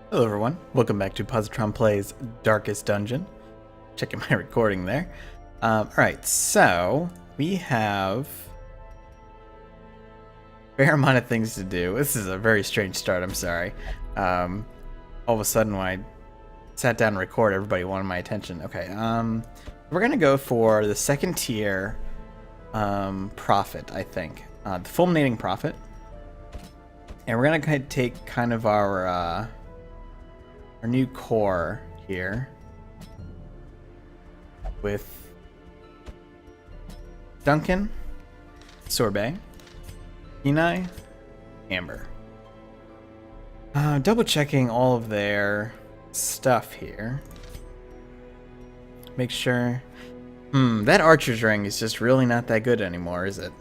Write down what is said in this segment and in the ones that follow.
Hello everyone, welcome back to Positron Plays Darkest Dungeon. Checking my recording there. Alright, so we have a fair amount of things to do. This is a very strange start, I'm sorry. All of a sudden when I sat down to record, everybody wanted my attention. Okay, we're gonna go for the second tier prophet, I think. The Fulminating Prophet. And we're gonna take kind of our new core here with Duncan, Sorbet, Kenai, Amber. Double checking all of their stuff here. Make sure. That archer's ring is just really not that good anymore, is it?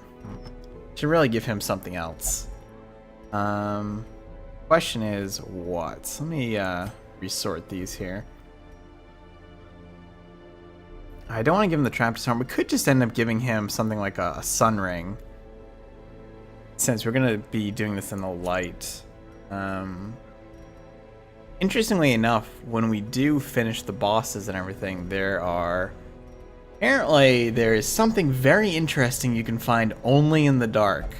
Should really give him something else. Question is what? Let me resort these here. I don't want to give him the trap disarm. We could just end up giving him something like a sun ring, since we're going to be doing this in the light. Interestingly enough, when we do finish the bosses and everything, apparently there is something very interesting you can find only in the dark,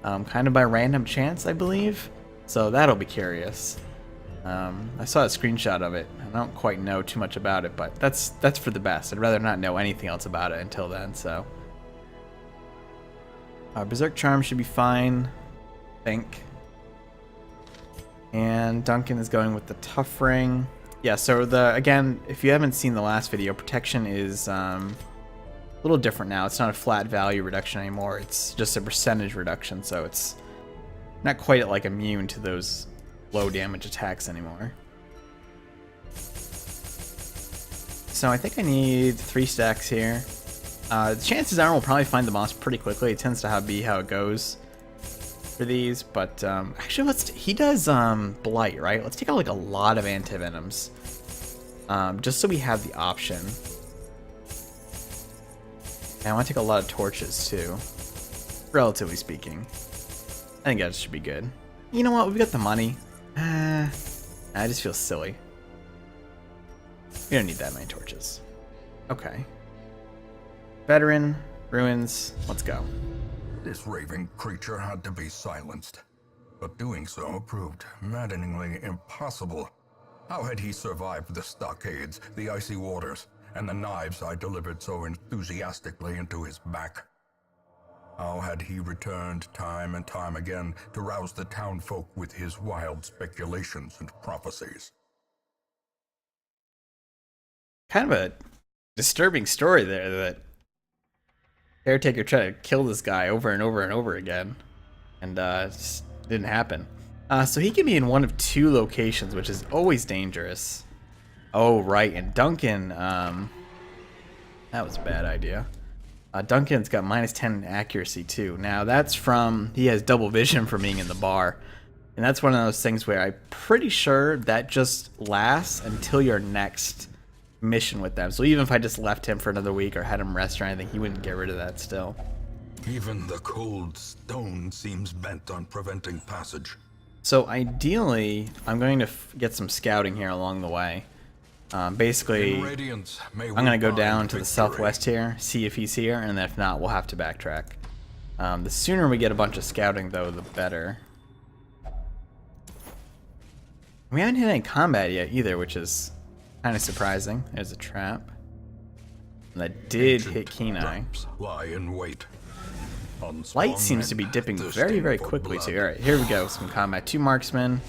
kind of by random chance, I believe. So that'll be curious. I saw a screenshot of it. I don't quite know too much about it, but that's for the best. I'd rather not know anything else about it until then. So Berserk Charm should be fine, I think. And Duncan is going with the Tough Ring. Yeah. So again, if you haven't seen the last video, protection is a little different now. It's not a flat value reduction anymore. It's just a percentage reduction. So it's not quite like immune to those low damage attacks anymore. So I think I need 3 stacks here. The chances are we'll probably find the boss pretty quickly. It tends to be how it goes for these. But actually, he does blight, right? Let's take out like a lot of antivenoms, just so we have the option. And I want to take a lot of torches too, relatively speaking. I think that should be good. You know what? We've got the money. I just feel silly. We don't need that many torches. Okay. Veteran, ruins, let's go. This raving creature had to be silenced, but doing so proved maddeningly impossible. How had he survived the stockades, the icy waters, and the knives I delivered so enthusiastically into his back? How had he returned time and time again to rouse the townfolk with his wild speculations and prophecies? Kind of a disturbing story there, that Caretaker tried to kill this guy over and over and over again, and it just didn't happen. So he can be in one of 2 locations, which is always dangerous. Oh, right, and Duncan, that was a bad idea. Duncan's got -10 accuracy too. Now that's he has double vision from being in the bar. And that's one of those things where I'm pretty sure that just lasts until your next mission with them. So even if I just left him for another week or had him rest or anything, he wouldn't get rid of that still. Even the cold stone seems bent on preventing passage. So ideally, I'm going to get some scouting here along the way. Basically, I'm going to go down to the southwest here, see if he's here, and if not, we'll have to backtrack. The sooner we get a bunch of scouting, though, the better. We haven't hit any combat yet either, which is kind of surprising. There's a trap. And that did hit Kenai. Lie in wait. Light seems to be dipping very, very quickly, too. Alright, here we go. Some combat. 2 marksmen.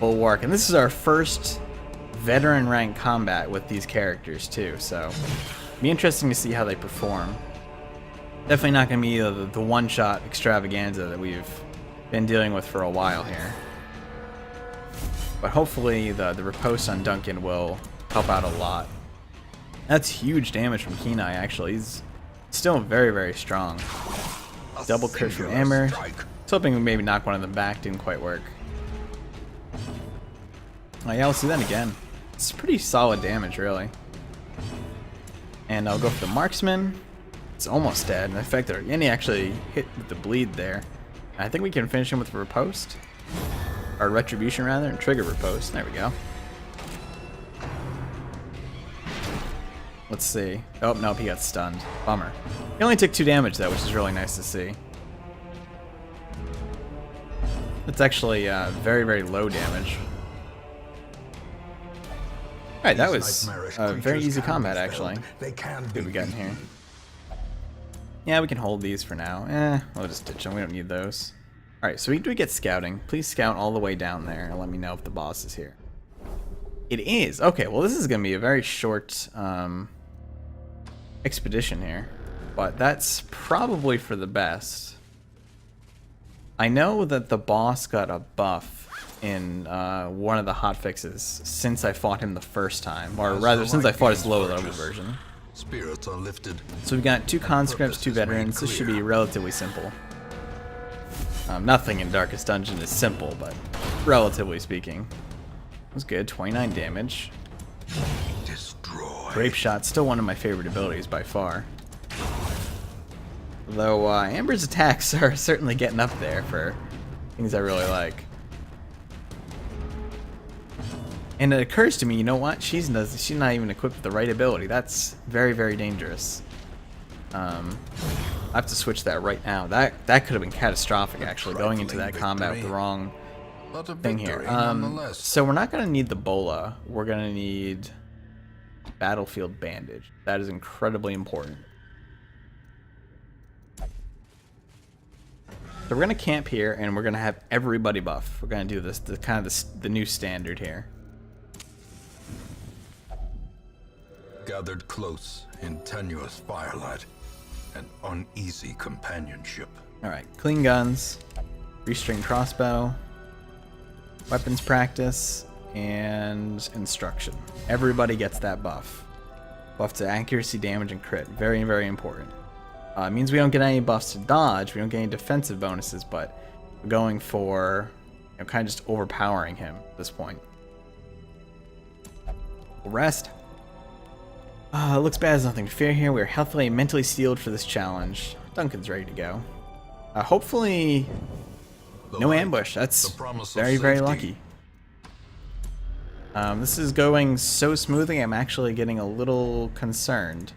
Bulwark. And this is our first veteran rank combat with these characters too, so be interesting to see how they perform. Definitely not going to be the one-shot extravaganza that we've been dealing with for a while here, but hopefully the riposte on Duncan will help out a lot. That's huge damage from Kenai. Actually, he's still very, very strong. Double crit from Amber. I was hoping we maybe knock one of them back. Didn't quite work. Oh yeah, let's do that again. It's pretty solid damage, really. And I'll go for the marksman. It's almost dead. And the fact that he actually hit with the bleed there. I think we can finish him with a riposte. or retribution rather, and trigger riposte. There we go. Let's see. Oh, nope, he got stunned. Bummer. He only took 2 damage though, which is really nice to see. That's actually very, very low damage. Alright, that was very easy combat actually. What we got in here? Yeah, we can hold these for now. We'll just ditch them. We don't need those. Alright, so we get scouting. Please scout all the way down there and let me know if the boss is here. It is. Okay, well this is going to be a very short expedition here. But that's probably for the best. I know that the boss got a buff in one of the hotfixes since I fought him the first time. Or rather, since I fought his lower level version. Spirits are lifted. So we've got 2 conscripts, 2 veterans. This should be relatively simple. Nothing in Darkest Dungeon is simple, but relatively speaking. That was good. 29 damage. Destroy. Grape Shot, still one of my favorite abilities by far. Though Amber's attacks are certainly getting up there for things I really like. And it occurs to me, you know what? She's not even equipped with the right ability. That's very, very dangerous. I have to switch that right now. That could have been catastrophic, actually, going into that combat with the wrong thing here. So we're not going to need the Bola. We're going to need Battlefield Bandage. That is incredibly important. So we're going to camp here, and we're going to have everybody buff. We're going to do this, the new standard here. Gathered close in tenuous firelight, an uneasy companionship. Alright, clean guns, restring crossbow, weapons practice, and instruction. Everybody gets that buff. Buff to accuracy, damage, and crit. Very, very important. It means we don't get any buffs to dodge, we don't get any defensive bonuses, but we're going for, you know, kind of just overpowering him at this point. We'll rest. It looks bad as nothing to fear here. We are healthily and mentally steeled for this challenge. Duncan's ready to go. Hopefully, no ambush. That's very, very lucky. This is going so smoothly, I'm actually getting a little concerned.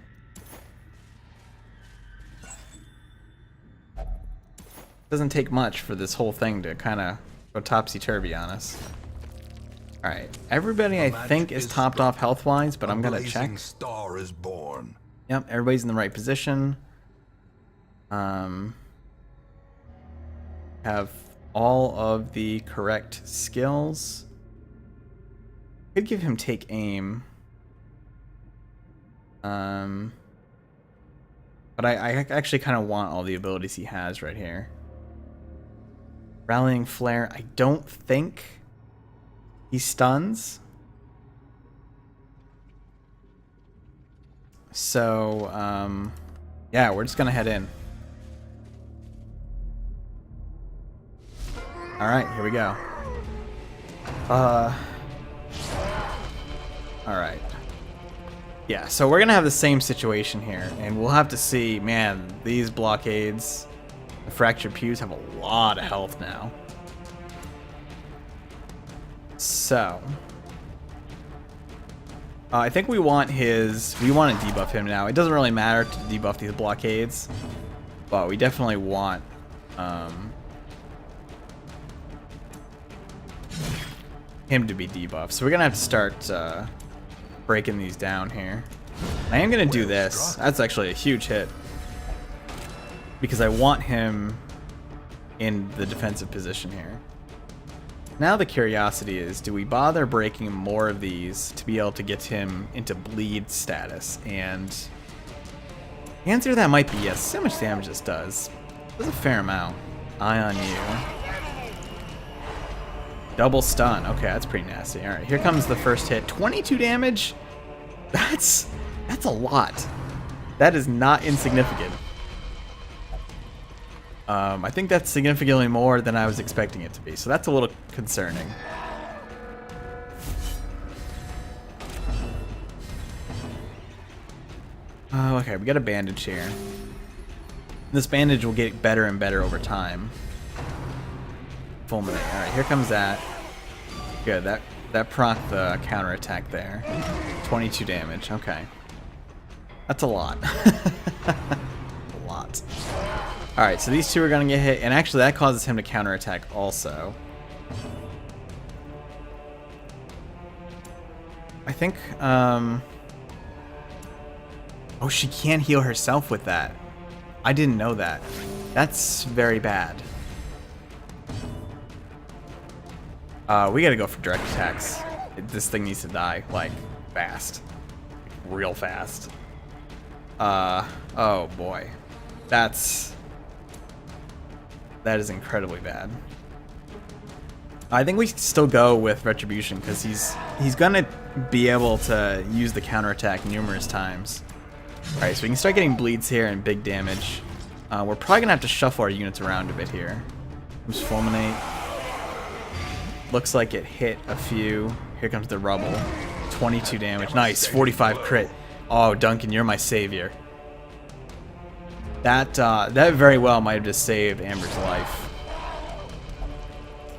Doesn't take much for this whole thing to kind of go topsy-turvy on us. Alright, everybody I think is topped off health-wise, but I'm gonna check. Star is born. Yep, everybody's in the right position. Have all of the correct skills. Could give him take aim. But I actually kind of want all the abilities he has right here. Rallying Flare, I don't think he stuns. So, yeah, we're just gonna head in. Alright, here we go. Alright. Yeah, so we're gonna have the same situation here, and we'll have to see, man, these blockades, the Fractured Pews have a lot of health now. So, I think we want to debuff him now. It doesn't really matter to debuff these blockades, but we definitely want, him to be debuffed. So we're gonna have to start, breaking these down here. I am gonna do this. That's actually a huge hit. Because I want him in the defensive position here. Now the curiosity is, do we bother breaking more of these to be able to get him into bleed status? And the answer to that might be yes. See how much damage this does. Does a fair amount. Eye on you. Double stun. Okay, that's pretty nasty. Alright, here comes the first hit. 22 damage? That's a lot. That is not insignificant. I think that's significantly more than I was expecting it to be, so that's a little concerning. Okay, we got a bandage here. This bandage will get better and better over time. Fulminating. Alright, here comes that. Good, that procced the counterattack there. 22 damage, okay. That's a lot. A lot. Alright, so these two are gonna get hit, and actually that causes him to counterattack also. I think, oh, she can't heal herself with that. I didn't know that. That's very bad. We gotta go for direct attacks. This thing needs to die, like, fast. Real fast. Oh boy. That is incredibly bad. I think we still go with Retribution, because he's gonna be able to use the counterattack numerous times. Alright, so we can start getting bleeds here and big damage. We're probably gonna have to shuffle our units around a bit here. Who's Fulminate? Looks like it hit a few. Here comes the rubble. 22 damage. Nice. 45 crit. Oh, Duncan, you're my savior. That very well might have just saved Amber's life.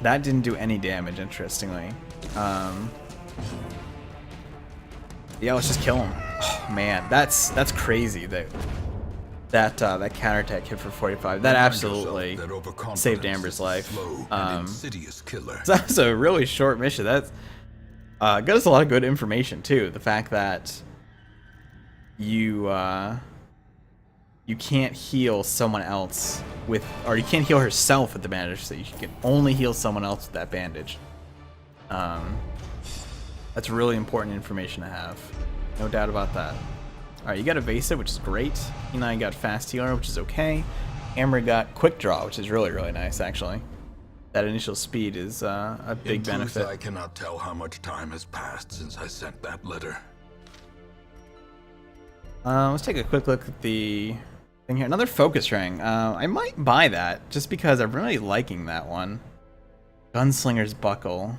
That didn't do any damage, interestingly. Yeah, let's just kill him. Oh, man, that's crazy. That counterattack hit for 45. That absolutely saved Amber's life. That's a really short mission. That's got us a lot of good information too. The fact that you can't heal someone else with, or you can't heal herself with the bandage, so you can only heal someone else with that bandage. That's really important information to have. No doubt about that. Alright, you got Evasive, which is great. E9 got Fast Healer, which is okay. Amber got Quick Draw, which is really, really nice, actually. That initial speed is a big benefit. I cannot tell how much time has passed since I sent that letter. Let's take a quick look at the thing here. Another Focus Ring. I might buy that, just because I'm really liking that one. Gunslinger's Buckle.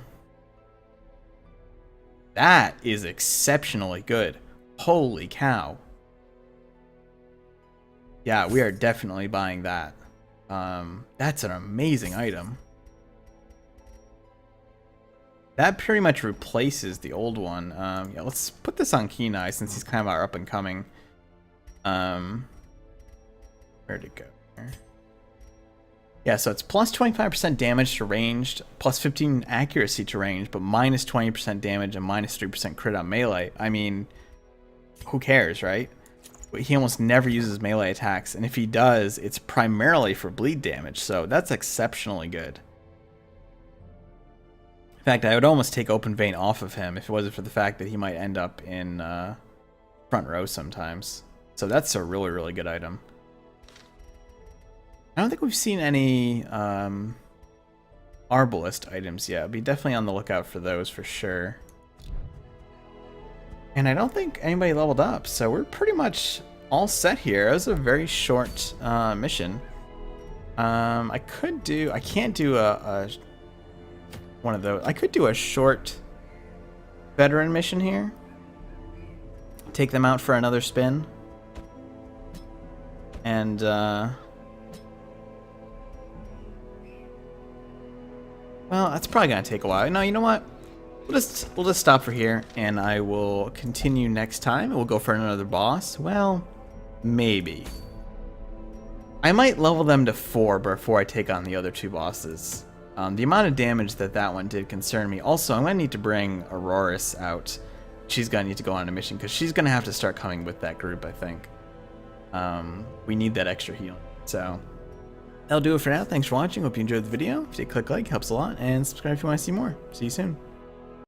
That is exceptionally good. Holy cow. Yeah, we are definitely buying that. That's an amazing item. That pretty much replaces the old one. Yeah, let's put this on Kenai since he's kind of our up and coming. Where'd it go? Yeah, so it's plus 25% damage to ranged, plus 15 accuracy to range, but minus 20% damage and minus 3% crit on melee. I mean, who cares, right? He almost never uses melee attacks, and if he does, it's primarily for bleed damage, so that's exceptionally good. In fact, I would almost take Open Vein off of him if it wasn't for the fact that he might end up in front row sometimes. So that's a really, really good item. I don't think we've seen any Arbalist items yet. Be definitely on the lookout for those for sure. And I don't think anybody leveled up, so we're pretty much all set here. It was a very short mission. I can't do one of those. I could do a short veteran mission here. Take them out for another spin. And well, that's probably gonna take a while. No, you know what? We'll just stop for here, and I will continue next time. We'll go for another boss. Well, maybe. I might level them to 4 before I take on the other 2 bosses. The amount of damage that one did concern me. Also, I'm gonna need to bring Auroras out. She's gonna need to go on a mission because she's gonna have to start coming with that group, I think. We need that extra healing. So that'll do it for now. Thanks for watching. Hope you enjoyed the video. If you did, click like, helps a lot, and subscribe if you want to see more. See you soon.